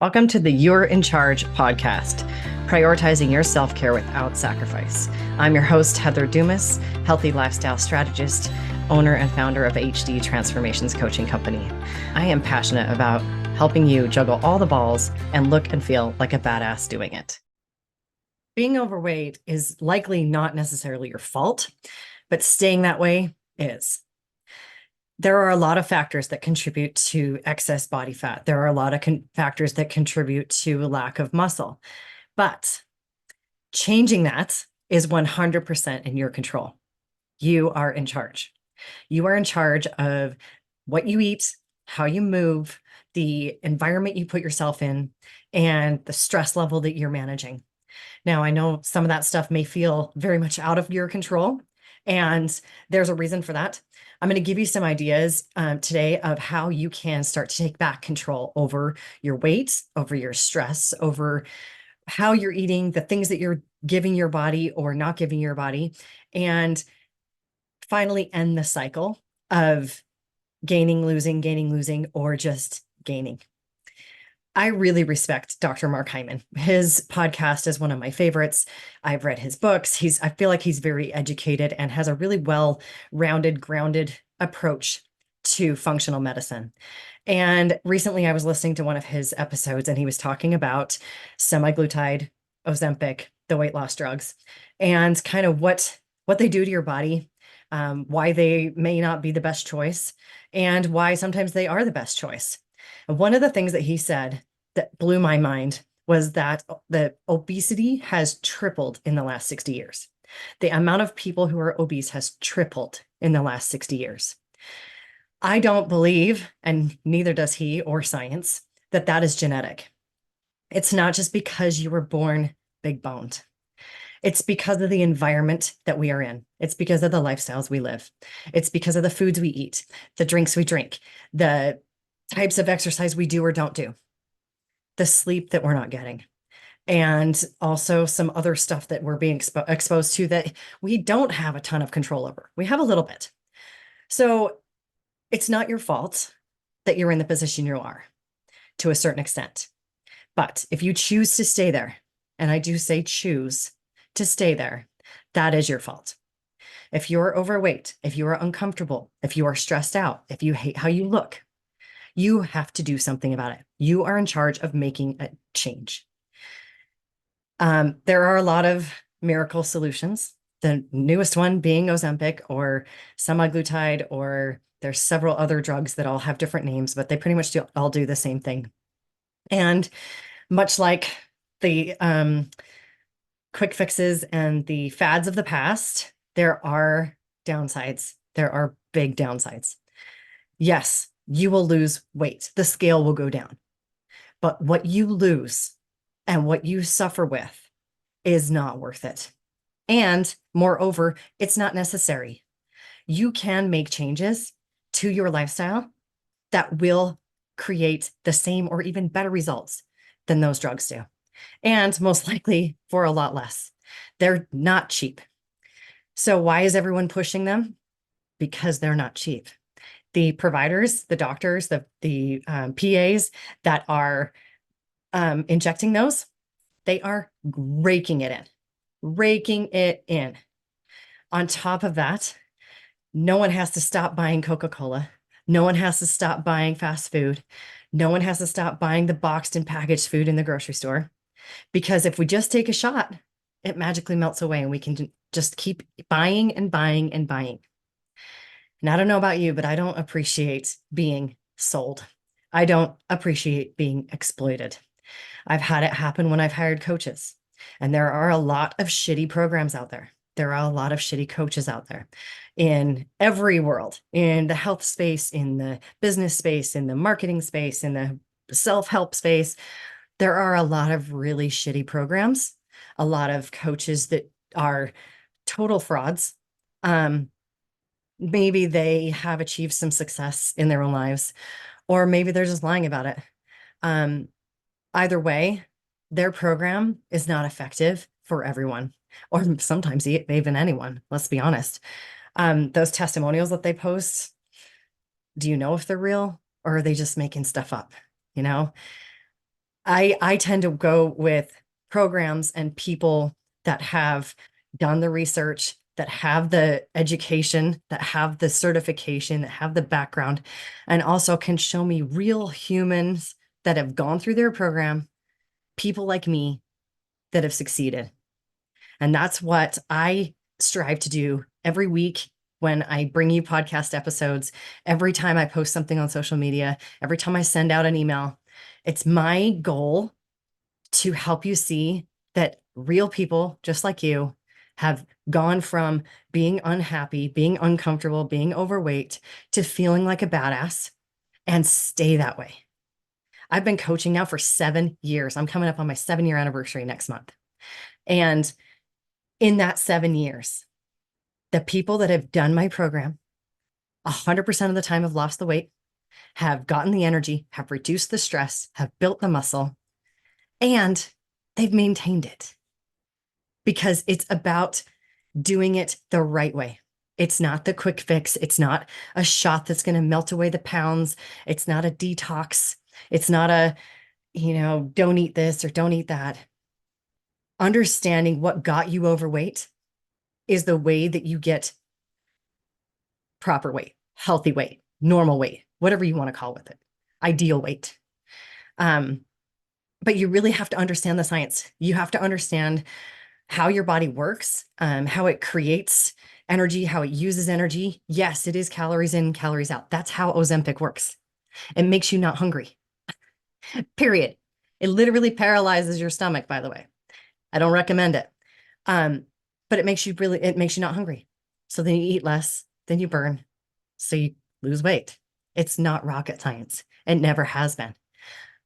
Welcome to the You're in Charge podcast, prioritizing your self-care without sacrifice. I'm your host, Heather Dumas, healthy lifestyle strategist, owner and founder of HD Transformations Coaching Company. I am passionate about helping you juggle all the balls and look and feel like a badass doing it. Being overweight is likely not necessarily your fault, but staying that way is. There are a lot of factors that contribute to excess body fat. There are a lot of factors that contribute to a lack of muscle. But changing that is 100% in your control. You are in charge. You are in charge of what you eat, how you move, the environment you put yourself in, and the stress level that you're managing. Now, I know some of that stuff may feel very much out of your control, and there's a reason for that. I'm going to give you some ideas today of how you can start to take back control over your weight, over your stress, over how you're eating, the things that you're giving your body or not giving your body, and finally end the cycle of gaining, losing, or just gaining. I really respect Dr. Mark Hyman. His podcast is one of my favorites. I've read his books. I feel like he's very educated and has a really well-rounded, grounded approach to functional medicine. And recently I was listening to one of his episodes and he was talking about semaglutide, Ozempic, the weight loss drugs, and kind of what they do to your body, why they may not be the best choice, and why sometimes they are the best choice. And one of the things that he said that blew my mind was that the obesity has tripled in the last 60 years. The amount of people who are obese has tripled in the last 60 years. I don't believe, and neither does he or science, that that is genetic. It's not just because you were born big boned. It's because of the environment that we are in. It's because of the lifestyles we live. It's because of the foods we eat, the drinks we drink, the types of exercise we do or don't do, the sleep that we're not getting, and also some other stuff that we're being exposed to that we don't have a ton of control over. We have a little bit. So it's not your fault that you're in the position you are to a certain extent. But if you choose to stay there, and I do say choose to stay there, that is your fault. If you're overweight, if you are uncomfortable, if you are stressed out, if you hate how you look, you have to do something about it. You are in charge of making a change. There are a lot of miracle solutions, the newest one being Ozempic or semaglutide, or there's several other drugs that all have different names, but they pretty much all do the same thing. And much like the quick fixes and the fads of the past, there are downsides. There are big downsides. Yes, you will lose weight. The scale will go down. But what you lose and what you suffer with is not worth it. And moreover, it's not necessary. You can make changes to your lifestyle that will create the same or even better results than those drugs do. And most likely for a lot less. They're not cheap. So why is everyone pushing them? Because they're not cheap. The providers, the doctors, the PAs that are injecting those, they are raking it in. On top of that, no one has to stop buying Coca-Cola. No one has to stop buying fast food. No one has to stop buying the boxed and packaged food in the grocery store. Because if we just take a shot, it magically melts away and we can just keep buying and buying and buying. And I don't know about you, but I don't appreciate being sold. I don't appreciate being exploited. I've had it happen when I've hired coaches, and there are a lot of shitty programs out there. There are a lot of shitty coaches out there in every world, in the health space, in the business space, in the marketing space, in the self-help space. There are a lot of really shitty programs, a lot of coaches that are total frauds. Maybe they have achieved some success in their own lives, or maybe they're just lying about it. Either way, their program is not effective for everyone, or sometimes even anyone, let's be honest. Those testimonials that they post, do you know if they're real or are they just making stuff up? You know, I tend to go with programs and people that have done the research, that have the education, that have the certification, that have the background, and also can show me real humans that have gone through their program, people like me that have succeeded. And that's what I strive to do every week when I bring you podcast episodes, every time I post something on social media, every time I send out an email. It's my goal to help you see that real people just like you have gone from being unhappy, being uncomfortable, being overweight to feeling like a badass and stay that way. I've been coaching now for 7 years. I'm coming up on my 7-year anniversary next month. And in that 7 years, the people that have done my program 100% of the time have lost the weight, have gotten the energy, have reduced the stress, have built the muscle, and they've maintained it because it's about doing it the right way. It's not the quick fix. It's not a shot that's going to melt away the pounds. It's not a detox. It's not a, don't eat this or don't eat that. Understanding what got you overweight is the way that you get proper weight, healthy weight, normal weight, whatever you want to call with it, ideal weight. But you really have to understand the science. You have to understand how your body works, how it creates energy, how it uses energy. Yes, it is calories in, calories out. That's how Ozempic works. It makes you not hungry, period. It literally paralyzes your stomach, by the way. I don't recommend it. But it makes you not hungry. So then you eat less, then you burn. So you lose weight. It's not rocket science. It never has been.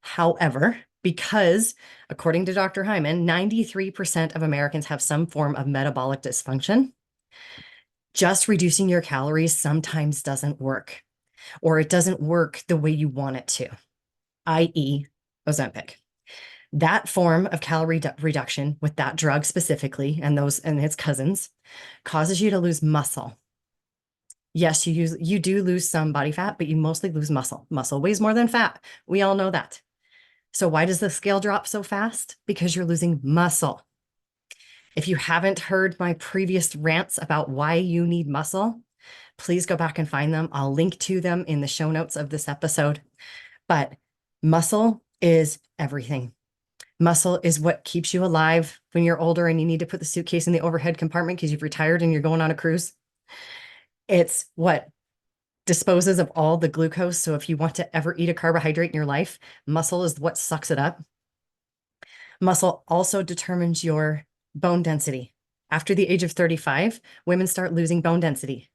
However, because according to Dr. Hyman, 93% of Americans have some form of metabolic dysfunction, just reducing your calories sometimes doesn't work, or it doesn't work the way you want it to, i.e. Ozempic. That form of calorie reduction with that drug specifically and its cousins causes you to lose muscle. Yes, you do lose some body fat, but you mostly lose muscle. Muscle weighs more than fat. We all know that. So why does the scale drop so fast? Because you're losing muscle. If you haven't heard my previous rants about why you need muscle, please go back and find them. I'll link to them in the show notes of this episode. But muscle is everything. Muscle is what keeps you alive when you're older and you need to put the suitcase in the overhead compartment because you've retired and you're going on a cruise. It's what disposes of all the glucose. So if you want to ever eat a carbohydrate in your life, muscle is what sucks it up. Muscle also determines your bone density. After the age of 35, women start losing bone density.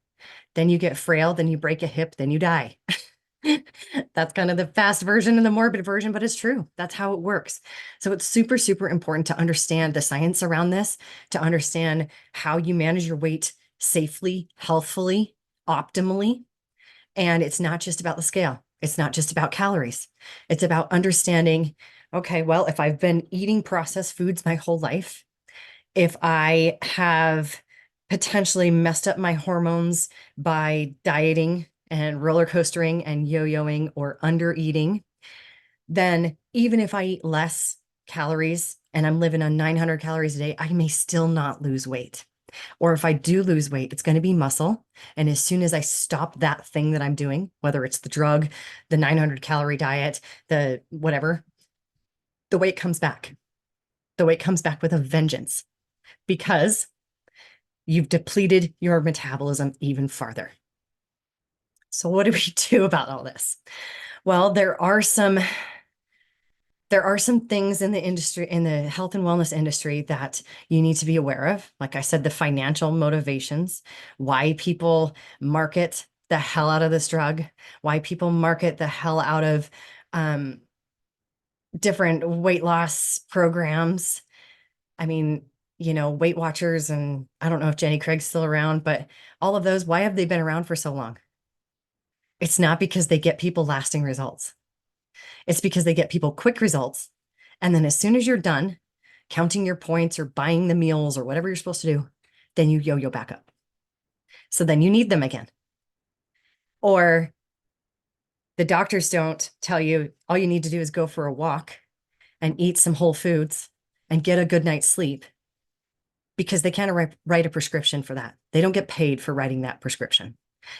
Then you get frail, then you break a hip, then you die. That's kind of the fast version and the morbid version, but it's true. That's how it works. So it's super, super important to understand the science around this, to understand how you manage your weight safely, healthfully, optimally. And it's not just about the scale. It's not just about calories. It's about understanding, okay, well, if I've been eating processed foods my whole life, if I have potentially messed up my hormones by dieting and roller coastering and yo-yoing or under eating, then even if I eat less calories and I'm living on 900 calories a day, I may still not lose weight. Or if I do lose weight, it's going to be muscle. And as soon as I stop that thing that I'm doing, whether it's the drug, the 900 calorie diet, the whatever, the weight comes back. The weight comes back with a vengeance because you've depleted your metabolism even farther. So what do we do about all this? Well, there are some things in the industry, in the health and wellness industry, that you need to be aware of. Like I said, the financial motivations, why people market the hell out of this drug, why people market the hell out of different weight loss programs. I mean, Weight Watchers, and I don't know if Jenny Craig's still around, but all of those, why have they been around for so long? It's not because they get people lasting results. It's because they get people quick results. And then as soon as you're done counting your points or buying the meals or whatever you're supposed to do, then you yo-yo back up. So then you need them again. Or the doctors don't tell you all you need to do is go for a walk and eat some whole foods and get a good night's sleep, because they can't write a prescription for that. They don't get paid for writing that prescription.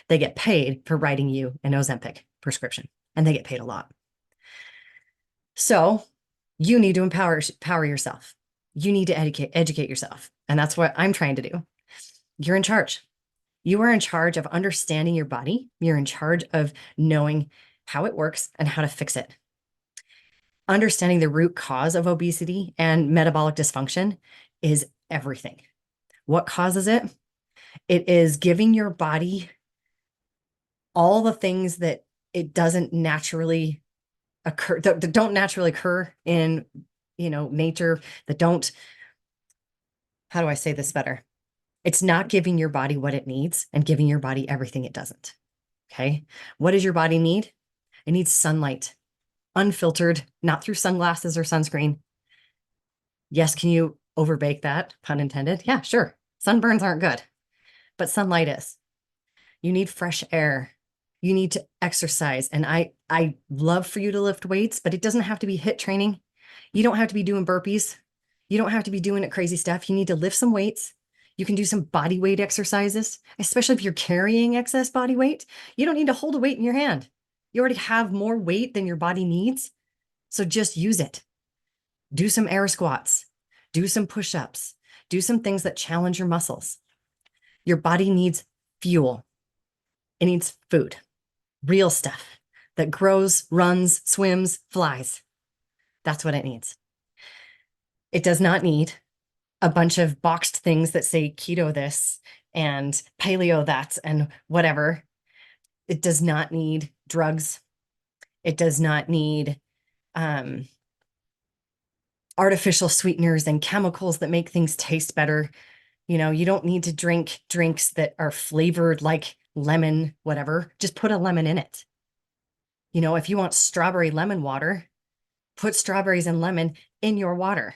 They get paid for writing you an Ozempic prescription, and they get paid a lot. So you need to empower yourself. You need to educate yourself. And that's what I'm trying to do. You're in charge. You are in charge of understanding your body. You're in charge of knowing how it works and how to fix it. Understanding the root cause of obesity and metabolic dysfunction is everything. What causes it? It is giving your body all the things that it doesn't naturally occur, that don't naturally occur in, nature, that don't, how do I say this better? It's not giving your body what it needs and giving your body everything it doesn't. Okay. What does your body need? It needs sunlight, unfiltered, not through sunglasses or sunscreen. Yes. Can you overbake that? Pun intended. Yeah, sure. Sunburns aren't good, but sunlight is. You need fresh air. You need to exercise. And I love for you to lift weights, but it doesn't have to be HIIT training. You don't have to be doing burpees. You don't have to be doing it crazy stuff. You need to lift some weights. You can do some body weight exercises, especially if you're carrying excess body weight. You don't need to hold a weight in your hand. You already have more weight than your body needs. So just use it. Do some air squats, do some push-ups, do some things that challenge your muscles. Your body needs fuel. It needs food, real stuff that grows, runs, swims, flies. That's what it needs. It does not need a bunch of boxed things that say keto this and paleo that and whatever. It does not need drugs. It does not need artificial sweeteners and chemicals that make things taste better. You don't need to drink drinks that are flavored like lemon, whatever. Just put a lemon in it. If you want strawberry lemon water, put strawberries and lemon in your water.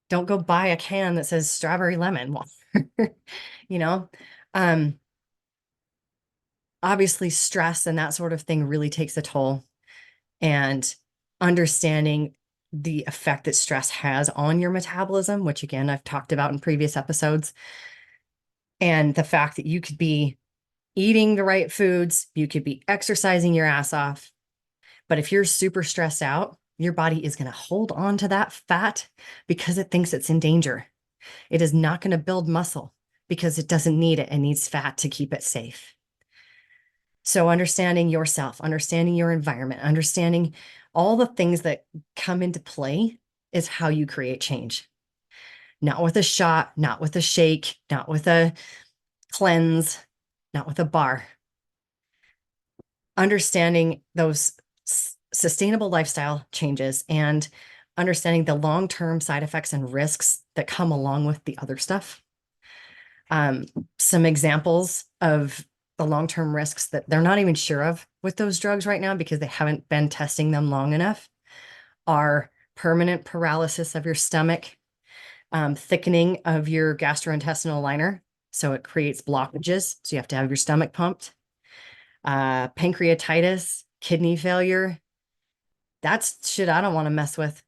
Don't go buy a can that says strawberry lemon water. Obviously stress and that sort of thing really takes a toll, and understanding the effect that stress has on your metabolism, which again, I've talked about in previous episodes, and the fact that you could be eating the right foods, you could be exercising your ass off, but if you're super stressed out, your body is going to hold on to that fat because it thinks it's in danger. It is not going to build muscle because it doesn't need it. It needs fat to keep it safe. So understanding yourself, understanding your environment, understanding all the things that come into play is how you create change. Not with a shot, not with a shake, not with a cleanse, not with a bar. Understanding those sustainable lifestyle changes and understanding the long-term side effects and risks that come along with the other stuff. Some examples of the long-term risks that they're not even sure of with those drugs right now because they haven't been testing them long enough are permanent paralysis of your stomach, thickening of your gastrointestinal liner, so it creates blockages, so you have to have your stomach pumped, pancreatitis, kidney failure. That's shit I don't want to mess with.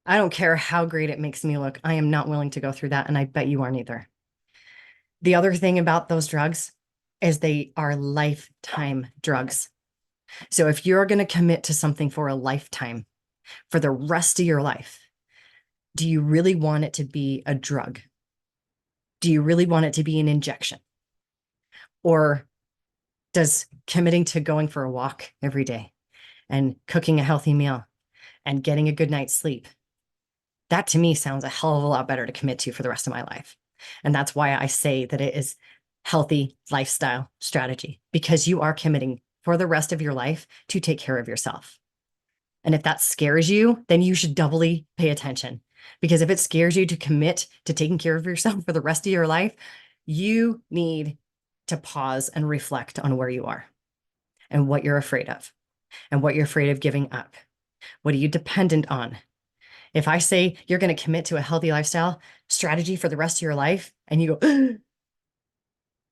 I don't care how great it makes me look. I am not willing to go through that, and I bet you aren't either. The other thing about those drugs is they are lifetime drugs. So if you're going to commit to something for a lifetime, for the rest of your life, do you really want it to be a drug? Do you really want it to be an injection? Or does committing to going for a walk every day and cooking a healthy meal and getting a good night's sleep, that to me sounds a hell of a lot better to commit to for the rest of my life. And that's why I say that it is healthy lifestyle strategy, because you are committing for the rest of your life to take care of yourself. And if that scares you, then you should doubly pay attention, because if it scares you to commit to taking care of yourself for the rest of your life, you need to pause and reflect on where you are and what you're afraid of and what you're afraid of giving up. What are you dependent on? If I say you're going to commit to a healthy lifestyle strategy for the rest of your life and you go,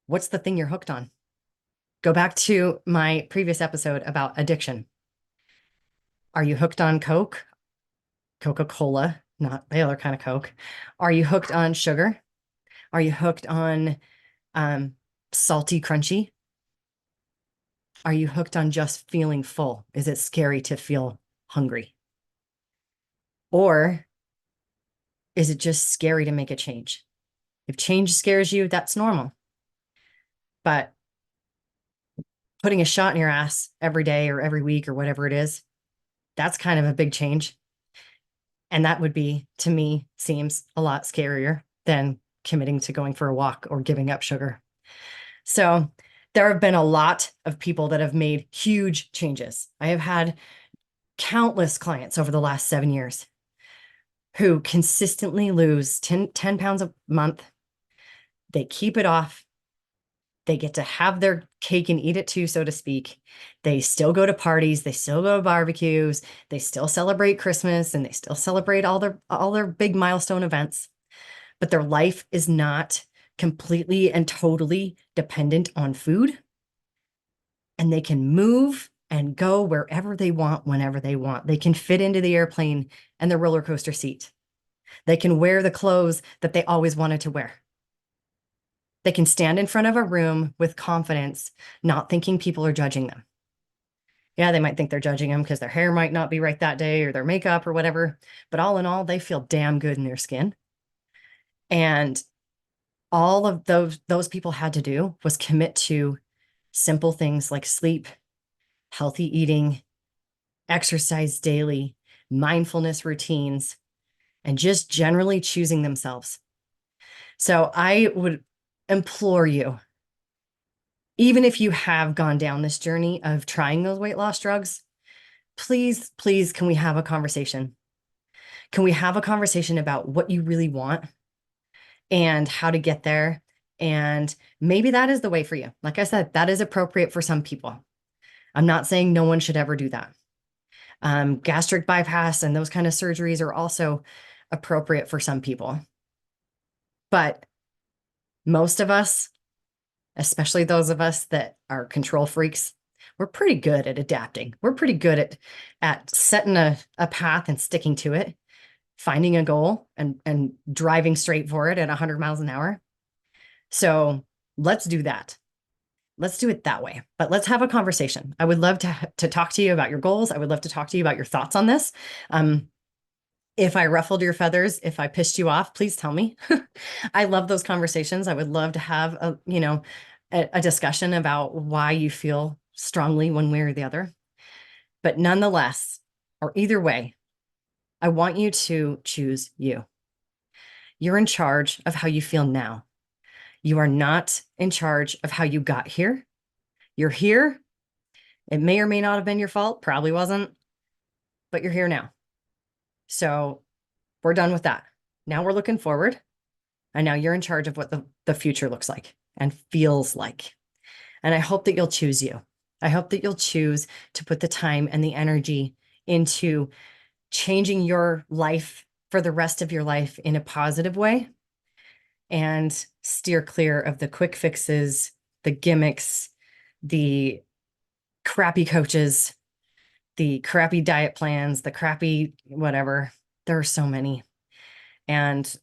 what's the thing you're hooked on? Go back to my previous episode about addiction. Are you hooked on Coke? Coca-Cola, not the other kind of Coke? Are you hooked on sugar? Are you hooked on salty, crunchy? Are you hooked on just feeling full? Is it scary to feel hungry? Or is it just scary to make a change? If change scares you, that's normal. But putting a shot in your ass every day or every week or whatever it is, that's kind of a big change. And that would be, to me, seems a lot scarier than committing to going for a walk or giving up sugar. So there have been a lot of people that have made huge changes. I have had countless clients over the last 7 years who consistently lose 10 pounds a month. They keep it off. They get to have their cake and eat it too, so to speak. They still go to parties. They still go to barbecues. They still celebrate Christmas, and they still celebrate all their big milestone events. But their life is not completely and totally dependent on food. And they can move and go wherever they want, whenever they want. They can fit into the airplane and the roller coaster seat. They can wear the clothes that they always wanted to wear. They can stand in front of a room with confidence, not thinking people are judging them. Yeah, they might think they're judging them because their hair might not be right that day or their makeup or whatever. But all in all, they feel damn good in their skin. And all of those people had to do was commit to simple things like sleep, healthy eating, exercise daily, mindfulness routines, and just generally choosing themselves. So I would implore you, even if you have gone down this journey of trying those weight loss drugs, please, please, can we have a conversation? Can we have a conversation about what you really want and how to get there? And maybe that is the way for you. Like I said, that is appropriate for some people. I'm not saying no one should ever do that. Gastric bypass and those kind of surgeries are also appropriate for some people. But most of us, especially those of us that are control freaks, we're pretty good at adapting. We're pretty good at setting a path and sticking to it, finding a goal and driving straight for it at 100 miles an hour. So let's do that. Let's do it that way. But let's have a conversation. I would love to talk to you about your goals. I would love to talk to you about your thoughts on this. If I ruffled your feathers, if I pissed you off, please tell me. I love those conversations. I would love to have a discussion about why you feel strongly one way or the other. But nonetheless, or either way, I want you to choose you. You're in charge of how you feel now. You are not in charge of how you got here. You're here. It may or may not have been your fault. Probably wasn't, but you're here now. So we're done with that. Now we're looking forward. And now you're in charge of what the future looks like and feels like. And I hope that you'll choose you. I hope that you'll choose to put the time and the energy into changing your life for the rest of your life in a positive way and steer clear of the quick fixes, the gimmicks, the crappy coaches, the crappy diet plans, the crappy whatever. There are so many. And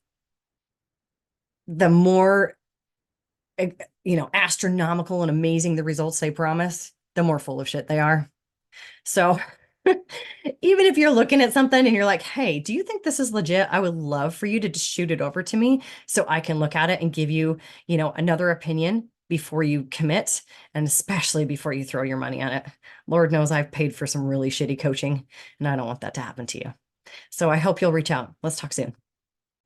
the more, astronomical and amazing the results they promise, the more full of shit they are. So even if you're looking at something and you're like, hey, do you think this is legit? I would love for you to just shoot it over to me so I can look at it and give you, another opinion before you commit, and especially before you throw your money on it. Lord knows I've paid for some really shitty coaching, and I don't want that to happen to you. So I hope you'll reach out. Let's talk soon.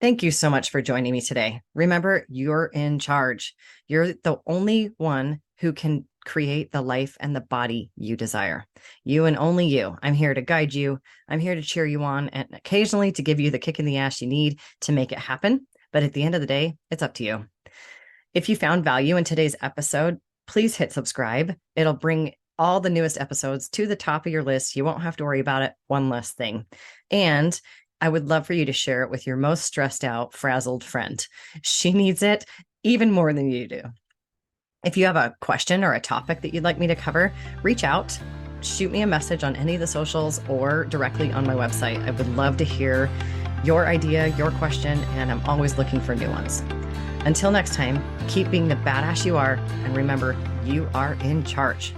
Thank you so much for joining me today. Remember, you're in charge. You're the only one who can create the life and the body you desire. You and only you. I'm here to guide you. I'm here to cheer you on and occasionally to give you the kick in the ass you need to make it happen. But at the end of the day, it's up to you. If you found value in today's episode, please hit subscribe. It'll bring all the newest episodes to the top of your list. You won't have to worry about it. One less thing. And I would love for you to share it with your most stressed out, frazzled friend. She needs it even more than you do. If you have a question or a topic that you'd like me to cover, reach out. shoot me a message on any of the socials or directly on my website. I would love to hear your idea, your question, and I'm always looking for new ones. Until next time, keep being the badass you are, and remember, you are in charge.